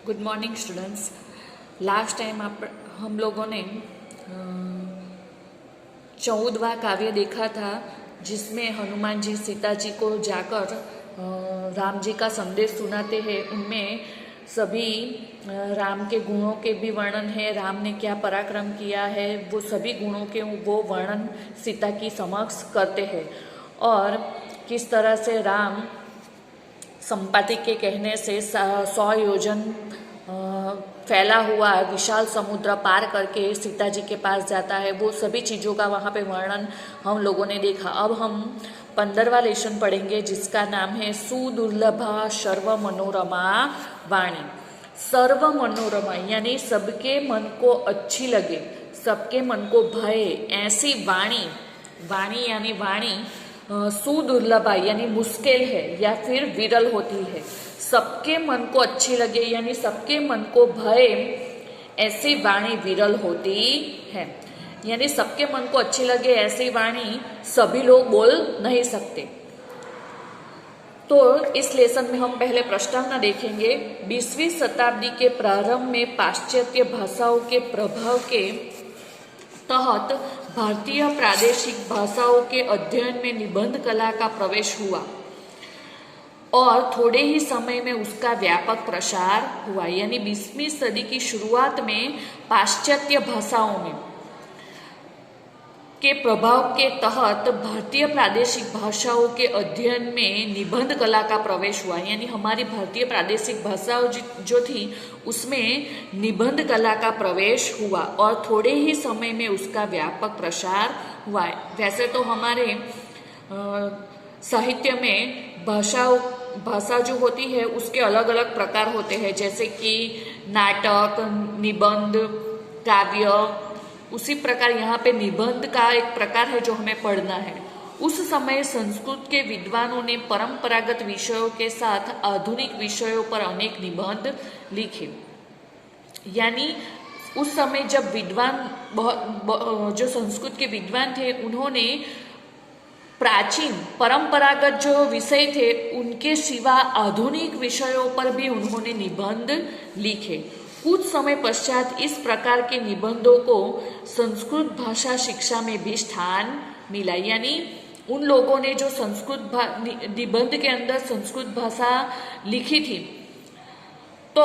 Good morning students. Last time हम लोगों ने 14वां काव्य देखा था, जिसमें हनुमान जी सीता जी को जाकर राम जी का संदेश सुनाते हैं। उनमें सभी राम के गुणों के भी वर्णन है, राम ने क्या पराक्रम किया है, वो सभी गुणों के वो वर्णन सीता की समक्ष करते हैं और किस तरह से राम संपाति के कहने से 100 योजन फैला हुआ विशाल समुद्र पार करके सीता जी के पास जाता है। वो सभी चीज़ों का वहाँ पे वर्णन हम लोगों ने देखा। अब हम 15वां लेसन पढ़ेंगे, जिसका नाम है सुदुर्लभा सर्व मनोरमा वाणी। सर्व मनोरमा यानी सबके मन को अच्छी लगे, सबके मन को भाए ऐसी वाणी। वाणी यानी वाणी सुदुर्लभा यानी मुश्किल है या फिर विरल होती है। सबके मन को अच्छी लगे यानी सबके मन को भय ऐसी वाणी विरल होती है। यानी सबके मन को अच्छी लगे ऐसी वाणी सभी लोग बोल नहीं सकते। तो इस लेसन में हम पहले प्रस्तावना देखेंगे। 20वीं शताब्दी के प्रारंभ में पाश्चात्य भाषाओं के प्रभाव के तहत भारतीय प्रादेशिक भाषाओं के अध्ययन में निबंध कला का प्रवेश हुआ और थोड़े ही समय में उसका व्यापक प्रसार हुआ। यानी 20वीं सदी की शुरुआत में पाश्चात्य भाषाओं में के प्रभाव के तहत भारतीय प्रादेशिक भाषाओं के अध्ययन में निबंध कला का प्रवेश हुआ। यानी हमारी भारतीय प्रादेशिक भाषाओं जो थी उसमें निबंध कला का प्रवेश हुआ और थोड़े ही समय में उसका व्यापक प्रसार हुआ। वैसे तो हमारे साहित्य में भाषा जो होती है उसके अलग अलग प्रकार होते हैं, जैसे कि नाटक, निबंध, काव्य। उसी प्रकार यहाँ पे निबंध का एक प्रकार है जो हमें पढ़ना है। उस समय संस्कृत के विद्वानों ने परंपरागत विषयों के साथ आधुनिक विषयों पर अनेक निबंध लिखे। यानी उस समय जब जो संस्कृत के विद्वान थे उन्होंने प्राचीन परंपरागत जो विषय थे उनके सिवा आधुनिक विषयों पर भी उन्होंने निबंध लिखे। कुछ समय पश्चात इस प्रकार के निबंधों को संस्कृत भाषा शिक्षा में भी स्थान मिला। यानी उन लोगों ने जो निबंध के अंदर संस्कृत भाषा लिखी थी, तो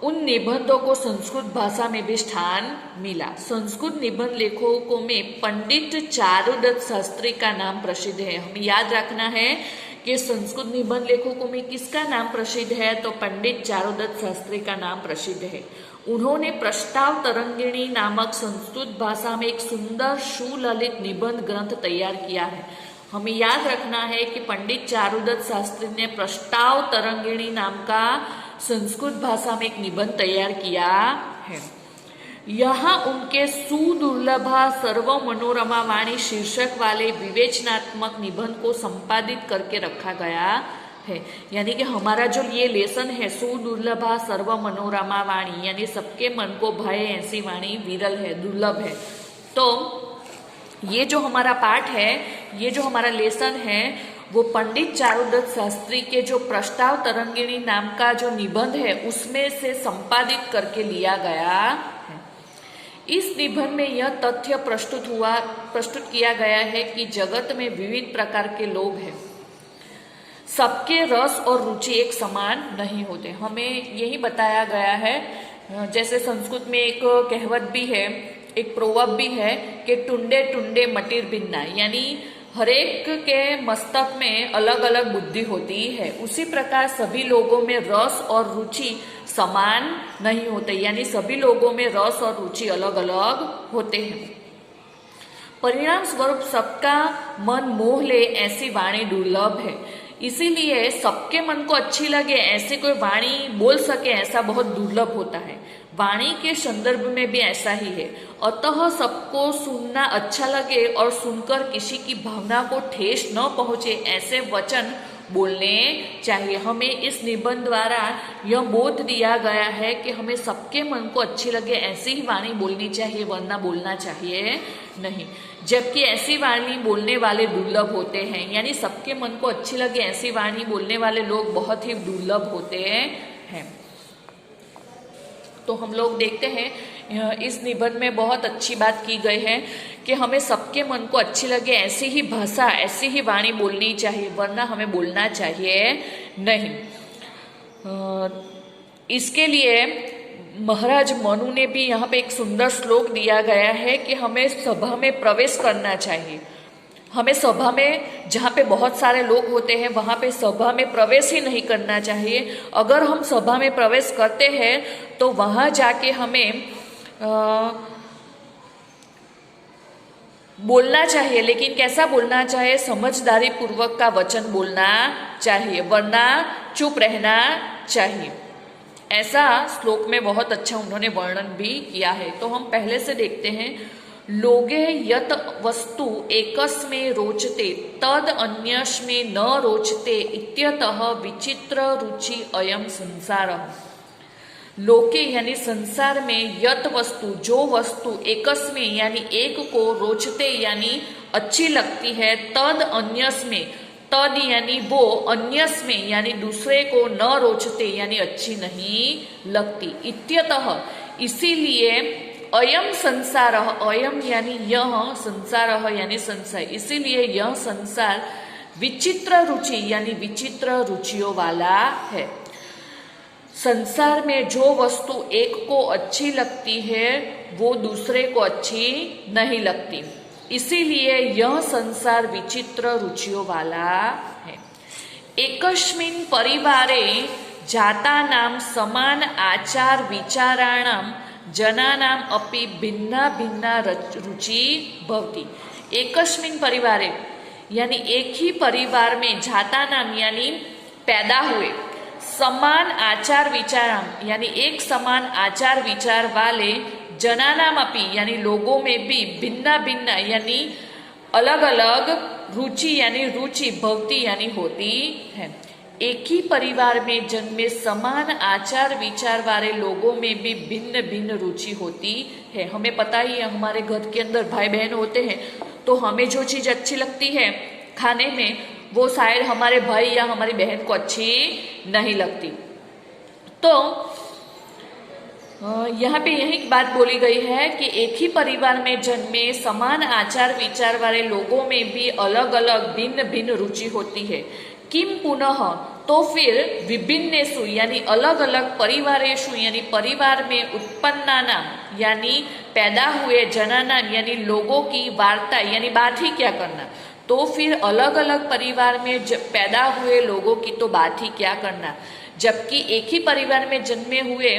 उन निबंधों को संस्कृत भाषा में भी स्थान मिला। संस्कृत निबंध लेखकों में पंडित चारुदत्त शास्त्री का नाम प्रसिद्ध है। हमें याद रखना है कि संस्कृत निबंध लेखकों में किसका नाम प्रसिद्ध है, तो पंडित चारुदत्त शास्त्री का नाम प्रसिद्ध है। उन्होंने प्रस्ताव तरंगिणी नामक संस्कृत भाषा में एक सुंदर सुललित निबंध ग्रंथ तैयार किया है। हमें याद रखना है कि पंडित चारुदत्त शास्त्री ने प्रस्ताव तरंगिणी नाम का संस्कृत भाषा में एक निबंध तैयार किया है। यहाँ उनके सुदुर्लभा सर्व मनोरमा वाणी शीर्षक वाले विवेचनात्मक निबंध को संपादित करके रखा गया है। यानी कि हमारा जो ये लेसन है सुदुर्लभा सर्व मनोरमा वाणी, यानी सबके मन को भाए ऐसी वाणी विरल है, दुर्लभ है। तो ये जो हमारा पाठ है, ये जो हमारा लेसन है, वो पंडित चारुदत्त शास्त्री के जो प्रस्ताव तरंगिणी नाम का जो निबंध है उसमें से संपादित करके लिया गया है। इस निबंध में यह तथ्य प्रस्तुत किया गया है कि जगत में विविध प्रकार के लोग हैं, सबके रस और रुचि एक समान नहीं होते। हमें यही बताया गया है। जैसे संस्कृत में एक कहावत भी है, एक प्रोवर्ब भी है कि टुंडे टुंडे मटिर बिन्ना, यानी हरेक के मस्तक में अलग अलग बुद्धि होती है। उसी प्रकार सभी लोगों में रस और रुचि समान नहीं होते, यानी सभी लोगों में रस और रुचि अलग अलग होते हैं। परिणाम स्वरूप सबका मन मोह ले ऐसी वाणी दुर्लभ है। इसीलिए सबके मन को अच्छी लगे ऐसी कोई वाणी बोल सके ऐसा बहुत दुर्लभ होता है। वाणी के संदर्भ में भी ऐसा ही है। अतः सबको सुनना अच्छा लगे और सुनकर किसी की भावना को ठेस न पहुंचे ऐसे वचन बोलने चाहिए। हमें इस निबंध द्वारा यह बोध दिया गया है कि हमें सबके मन को अच्छी लगे ऐसी ही वाणी बोलनी चाहिए, वरना बोलना चाहिए नहीं। जबकि ऐसी वाणी बोलने वाले दुर्लभ होते हैं, यानी सबके मन को अच्छी लगे ऐसी वाणी बोलने वाले लोग बहुत ही दुर्लभ होते हैं। तो हम लोग देखते हैं इस निबंध में बहुत अच्छी बात की गई है कि हमें सबके मन को अच्छी लगे ऐसी ही भाषा, ऐसी ही वाणी बोलनी चाहिए, वरना हमें बोलना चाहिए नहीं। इसके लिए महाराज मनु ने भी यहाँ पे एक सुंदर श्लोक दिया गया है कि हमें सभा में प्रवेश करना चाहिए। हमें सभा में, जहाँ पे बहुत सारे लोग होते हैं, वहाँ पे सभा में प्रवेश ही नहीं करना चाहिए। अगर हम सभा में प्रवेश करते हैं तो वहाँ जाके हमें बोलना चाहिए, लेकिन कैसा बोलना चाहिए? समझदारी पूर्वक का वचन बोलना चाहिए, वरना चुप रहना चाहिए। ऐसा श्लोक में बहुत अच्छा उन्होंने वर्णन भी किया है। तो हम पहले से देखते हैं, लोगे यत वस्तु एकस्मे रोचते तद अन्यस्मे न रोचते इत्यतः विचित्र रुचि अयम संसारः। लोके यानी संसार में यत वस्तु, जो वस्तु एकस्मे यानी एक को, रोचते यानी अच्छी लगती है, तद अन्यस्मे, तद यानी वो, अन्यस्मे यानी दूसरे को, न रोचते यानी अच्छी नहीं लगती, इत्यतः इसीलिए, अयम संसार, अयम यानी यह, संसार यानी संसार, इसीलिए यह संसार विचित्र रुचि यानी विचित्र रुचियों वाला है। संसार में जो वस्तु एक को अच्छी लगती है वो दूसरे को अच्छी नहीं लगती, इसीलिए यह संसार विचित्र रुचियों वाला है। एकस्मिन् परिवारे जातानां समान आचार विचाराणां जनानाम अपि भिन्ना भिन्ना रुचि भवति। एकस्मिन् परिवारे यानी एक ही परिवार में, जातानाम यानी पैदा हुए, समान आचार विचाराम यानी एक समान आचार विचार वाले, जनानाम अपि यानी लोगों में भी, भिन्ना भिन्ना यानी अलग अलग, रुचि यानी रुचि, भवती यानी होती है। एक ही परिवार में जन्मे समान आचार विचार वाले लोगों में भी भिन्न भिन्न रुचि होती है। हमें पता ही है, हमारे घर के अंदर भाई बहन होते हैं, तो हमें जो चीज़ अच्छी लगती है खाने में, वो शायद हमारे भाई या हमारी बहन को अच्छी नहीं लगती। तो यहाँ पे यही बात बोली गई है कि एक ही परिवार में जन्मे समान आचार विचार वाले लोगों में भी अलग अलग भिन्न भिन्न रुचि होती है। किम पुनः, तो फिर विभिन्नेषु यानी अलग अलग, परिवारेषु यानी परिवार में, उत्पन्नानाम यानी पैदा हुए, जनानाम यानी लोगों की, वार्ता यानी बात ही क्या करना, तो फिर अलग अलग परिवार में पैदा हुए लोगों की तो बात ही क्या करना। जबकि एक ही परिवार में जन्मे हुए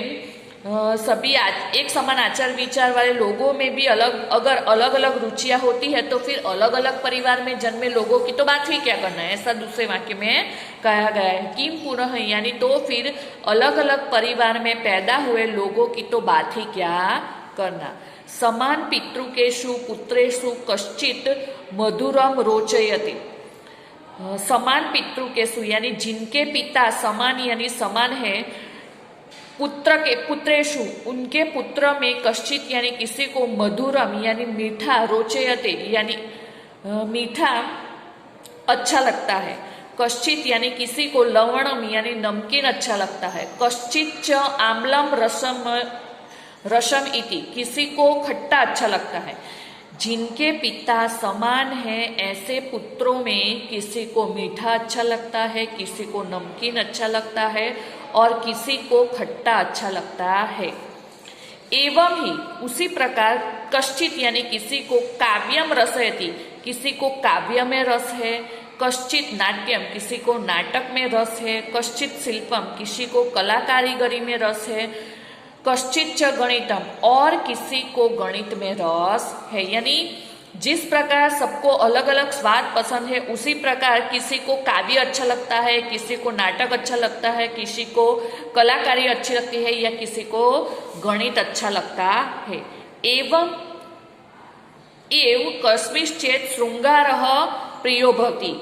सभी एक समान आचार विचार वाले लोगों में भी अगर अलग अलग रुचियां होती है तो फिर अलग अलग परिवार में जन्मे लोगों की तो बात ही क्या करना है। ऐसा दूसरे वाक्य में कहा गया है। किम पुनः यानी तो फिर अलग अलग परिवार में पैदा हुए लोगों की तो बात ही क्या करना। समान पितृकेषु पुत्रेषु कश्चित मधुरम रोचयति। समान पितृकेषु यानी जिनके पिता समान यानी समान है, पुत्रेषु उनके पुत्र में, कश्चित यानी किसी को, मधुरम यानी मीठा, रोचयते यानी मीठा अच्छा लगता है, कश्चित यानी किसी को, लवणम यानी नमकीन अच्छा लगता है, कश्चित च आम्लम रसम इति किसी को खट्टा अच्छा लगता है। जिनके पिता समान है ऐसे पुत्रों में किसी को मीठा अच्छा लगता है, किसी को नमकीन अच्छा लगता है और किसी को खट्टा अच्छा लगता है। एवं ही उसी प्रकार कश्चित यानी किसी को, काव्यम रसयति किसी को काव्य में रस है, कश्चित नाट्यम किसी को नाटक में रस है, कश्चित शिल्पम किसी को कला कारीगरी में रस है, कश्चित च गणितम और किसी को गणित में रस है। यानी जिस प्रकार सबको अलग अलग स्वाद पसंद है, उसी प्रकार किसी को काव्य अच्छा लगता है, किसी को नाटक अच्छा लगता है, किसी को कलाकारी अच्छी लगती है या किसी को गणित अच्छा लगता है। एवं एव कस्मिंश्चित् श्रृंगारः प्रियो भवति।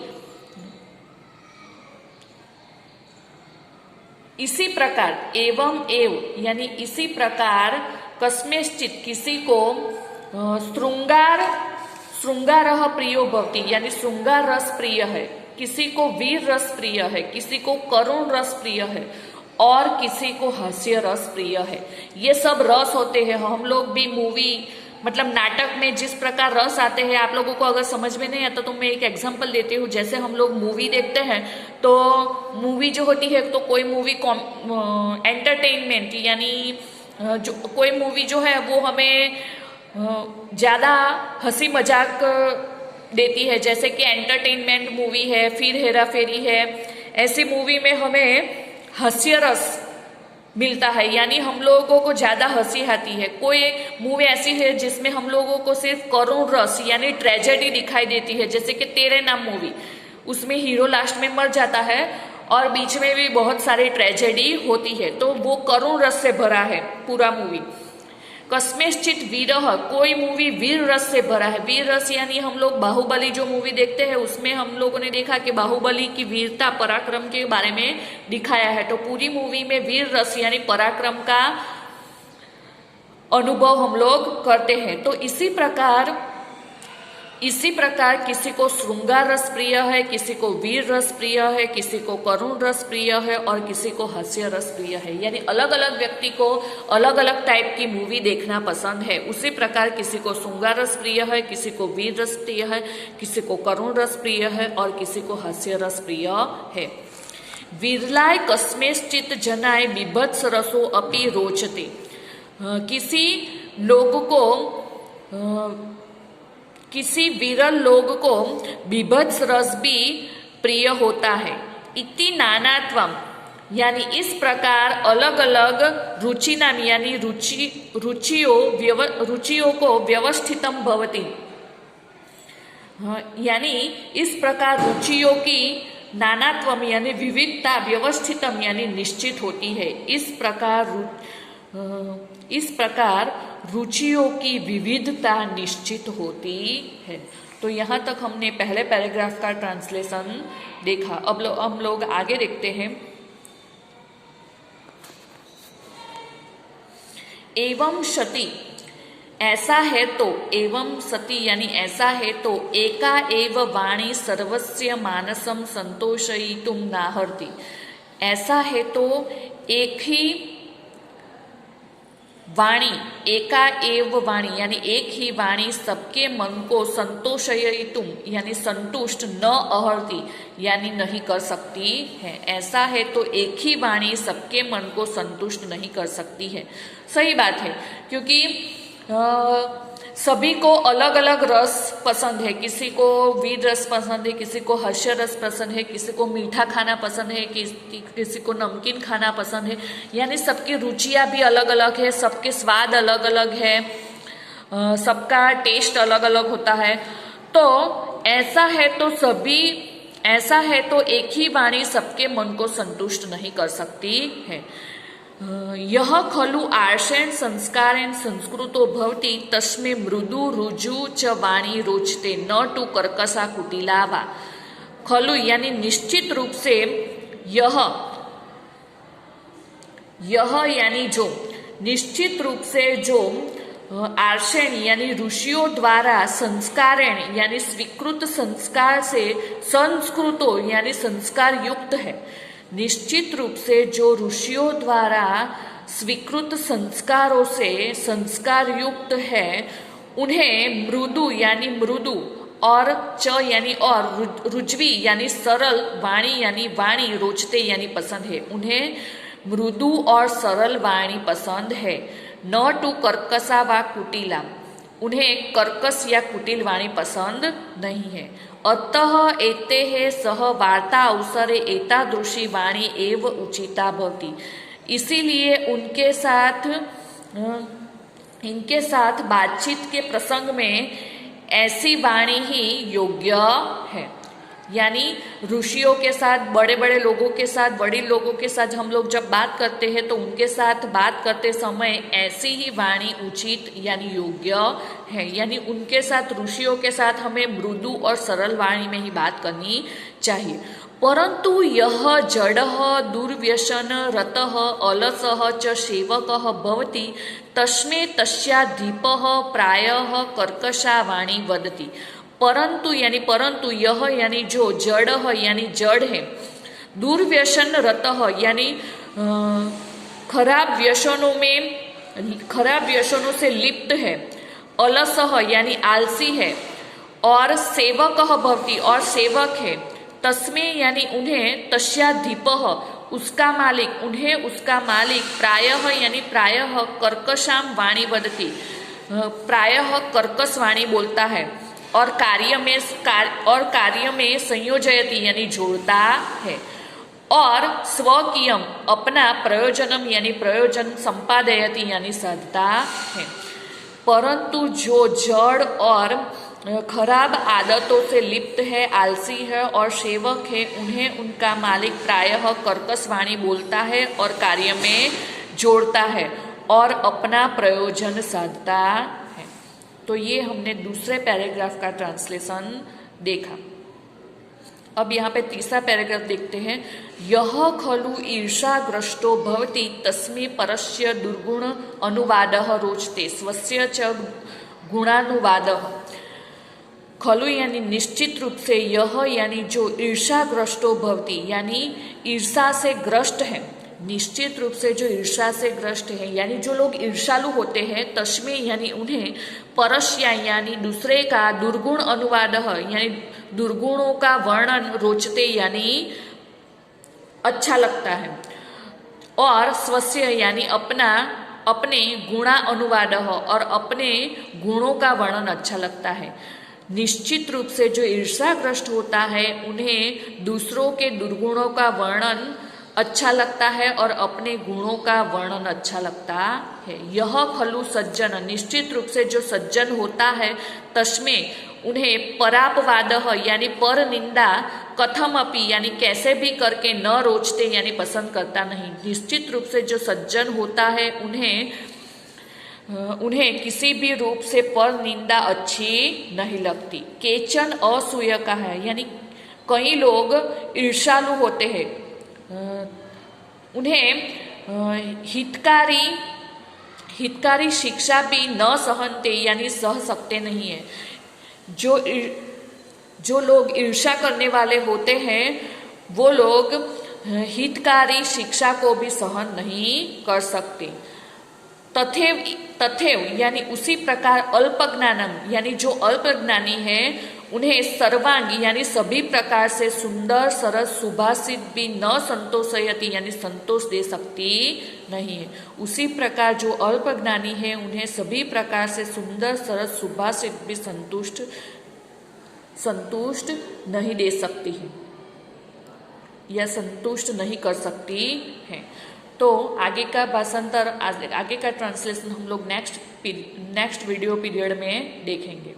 इसी प्रकार एवं एव यानी इसी प्रकार कस्मिंश्चित् किसी को श्रृंगारः प्रियो भवति यानी श्रृंगार रस प्रिय है, किसी को वीर रस प्रिय है, किसी को करुण रस प्रिय है और किसी को हास्य रस प्रिय है। ये सब रस होते हैं। हम लोग भी मूवी मतलब नाटक में जिस प्रकार रस आते हैं, आप लोगों को अगर समझ में नहीं आता तो मैं एक एग्जांपल देती हूँ। जैसे हम लोग मूवी देखते हैं तो मूवी जो होती है, तो कोई मूवी एंटरटेनमेंट यानी जो कोई मूवी जो है वो हमें ज़्यादा हंसी मजाक देती है, जैसे कि एंटरटेनमेंट मूवी है, फिर हेरा फेरी है। ऐसी मूवी में हमें हास्य रस मिलता है, यानी हम लोगों को ज्यादा हंसी आती है। कोई मूवी ऐसी है जिसमें हम लोगों को सिर्फ करुण रस यानी ट्रेजेडी दिखाई देती है, जैसे कि तेरे नाम मूवी। उसमें हीरो लास्ट में मर जाता है और बीच में भी बहुत सारी ट्रेजेडी होती है, तो वो करुण रस से भरा है पूरा मूवी। कस्मेश्चित वीरह, कोई मूवी वीर रस से भरा है। वीर रस यानी हम लोग बाहुबली जो मूवी देखते हैं उसमें हम लोगों ने देखा कि बाहुबली की वीरता पराक्रम के बारे में दिखाया है, तो पूरी मूवी में वीर रस यानी पराक्रम का अनुभव हम लोग करते हैं। तो इसी प्रकार किसी को श्रृंगार रस प्रिय है, किसी को वीर रस प्रिय है, किसी को करुण रस प्रिय है और किसी को हास्य रस प्रिय है। यानी अलग अलग व्यक्ति को अलग अलग टाइप की मूवी देखना पसंद है। उसी प्रकार किसी को श्रृंगार रस प्रिय है, किसी को वीर रस प्रिय है, किसी को करुण रस प्रिय है और किसी को हास्य रस प्रिय है। विरलाय कस्मेश्चित जनाय बिभत्स रसो अपि रोचते, किसी विरल लोग को बिभत्स रस भी प्रिय होता है। इति नानात्वम, यानी इस प्रकार अलग अलग रुचि नाम यानी रुचियों को व्यवस्थितम भवति, यानी इस प्रकार रुचियों की नानात्वम यानी विविधता व्यवस्थितम यानी निश्चित होती है। इस प्रकार रुचियों की विविधता निश्चित होती है। तो यहाँ तक हमने पहले पैराग्राफ का ट्रांसलेशन देखा। अब हम लोग आगे देखते हैं। एवं सति, ऐसा है तो, एवं सति यानी ऐसा है तो, एका एव वाणी सर्वस्य मानसम संतोषयितुम नाहर्ति, ऐसा है तो एक ही वाणी, एका एव वाणी यानी एक ही वाणी सबके मन को संतोषयितुम यानी संतुष्ट न अहर्ति यानी नहीं कर सकती है। ऐसा है तो एक ही वाणी सबके मन को संतुष्ट नहीं कर सकती है। सही बात है, क्योंकि सभी को अलग अलग रस पसंद है। किसी को वीर रस पसंद है, किसी को हास्य रस पसंद है, किसी को मीठा खाना पसंद है, किसी को नमकीन खाना पसंद है। यानी सबकी रुचियां भी अलग अलग है, सबके स्वाद अलग अलग है, सबका टेस्ट अलग अलग होता है। तो ऐसा है तो एक ही वाणी सबके मन को संतुष्ट नहीं कर सकती है। यह खलु आर्षेण संस्कारेण संस्कृतो भवति तस्मे मृदु रुजु च वाणी रोचते न टू कर्कशा कुटिला वा। खलु यानी निश्चित रूप से, यह यानी जो, निश्चित रूप से जो आर्षेण यानी ऋषियों द्वारा संस्कारेण यानी स्वीकृत संस्कार से संस्कृतो यानी संस्कार युक्त है। निश्चित रूप से जो ऋषियों द्वारा स्वीकृत संस्कारों से संस्कार युक्त है, उन्हें मृदु यानी मृदु और च यानी और रुज्वी यानी सरल, वाणी यानी वाणी, रोचते यानी पसंद है। उन्हें मृदु और सरल वाणी पसंद है। न टू कर्कशा व कुटिला, उन्हें कर्कश या कुटिल वाणी पसंद नहीं है। अतः एते सह वार्ता अवसरे एतादृशी वाणी एव उचिता भवति, इसीलिए इनके साथ बातचीत के प्रसंग में ऐसी वाणी ही योग्य है। यानी ऋषियों के साथ, बड़े बड़े लोगों के साथ, बड़ी लोगों के साथ हम लोग जब बात करते हैं तो उनके साथ बात करते समय ऐसी ही वाणी उचित यानी योग्य है। यानी उनके साथ, ऋषियों के साथ हमें मृदु और सरल वाणी में ही बात करनी चाहिए। परंतु यह जडः दुर्व्यसन रतः अलसः च सेवकः भवति तस्मै तस्याधिपः प्रायः कर्कशा वाणी वदति। परंतु यह यानी जो, जड़ यानी जड़ है, दुर्व्यसन रतः यानी खराब व्यसनों से लिप्त है, अलसः यानी आलसी है, और सेवकः भवति और सेवक है, तस्मै यानी उन्हें, तस्याधिपः उसका मालिक, उन्हें उसका मालिक, प्रायः यानी प्रायः कर्कशाम वाणी वदति प्रायः कर्कश वाणी बोलता है, और कार्य में संयोजयति यानी जोड़ता है, और स्वकीयम अपना प्रयोजनम यानी प्रयोजन संपादयति यानी साधता है। परंतु जो जड़ और खराब आदतों से लिप्त है, आलसी है और सेवक है, उन्हें उनका मालिक प्रायः कर्कश वाणी बोलता है और कार्य में जोड़ता है और अपना प्रयोजन साधता है। तो ये हमने दूसरे पैराग्राफ का ट्रांसलेशन देखा। अब यहाँ पे तीसरा पैराग्राफ देखते हैं। यह खलु ईर्षाग्रस्तो भवति तस्मै परस्य दुर्गुण अनुवादः रोचते स्वस्य च गुणानुवादः। खलु यानी निश्चित रूप से, यह यानी जो ईर्षाग्रस्तो भवति यानी ईर्षा से ग्रस्त है, निश्चित रूप से जो ईर्षा से ग्रस्त है यानी जो लोग ईर्षालु होते हैं, तस्मै यानी उन्हें, परस्या यानी दूसरे का, दुर्गुण अनुवाद यानी दुर्गुणों का वर्णन, रोचते यानी अच्छा लगता है, और स्वस्य यानी अपना, अपने, गुणा अनुवाद और अपने गुणों का वर्णन अच्छा लगता है। निश्चित रूप से जो ईर्षाग्रस्त होता है उन्हें दूसरों के दुर्गुणों का वर्णन अच्छा लगता है और अपने गुणों का वर्णन अच्छा लगता है। यह खलु सज्जन, निश्चित रूप से जो सज्जन होता है, तस्मै उन्हें परापवाद यानी पर निंदा, कथम अपि यानी कैसे भी करके, न रोचते यानी पसंद करता नहीं। निश्चित रूप से जो सज्जन होता है उन्हें किसी भी रूप से पर निंदा अच्छी नहीं लगती। केचन असूय का है यानी कई लोग ईर्षालु होते हैं, उन्हें हितकारी शिक्षा भी न सहनते यानी सह सकते नहीं है। जो लोग ईर्षा करने वाले होते हैं वो लोग हितकारी शिक्षा को भी सहन नहीं कर सकते। तथैव यानी उसी प्रकार अल्पज्ञानम यानी जो अल्पज्ञानी है उन्हें सर्वांगी यानी सभी प्रकार से सुंदर सरस सुभाषित भी न संतोषयति यानी संतोष दे सकती नहीं है। उसी प्रकार जो अल्पज्ञानी है उन्हें सभी प्रकार से सुंदर सरस सुभाषित भी संतुष्ट नहीं दे सकती है या संतुष्ट नहीं कर सकती है। तो आगे का भाषांतर, आगे का ट्रांसलेशन हम लोग नेक्स्ट वीडियो पीरियड में देखेंगे।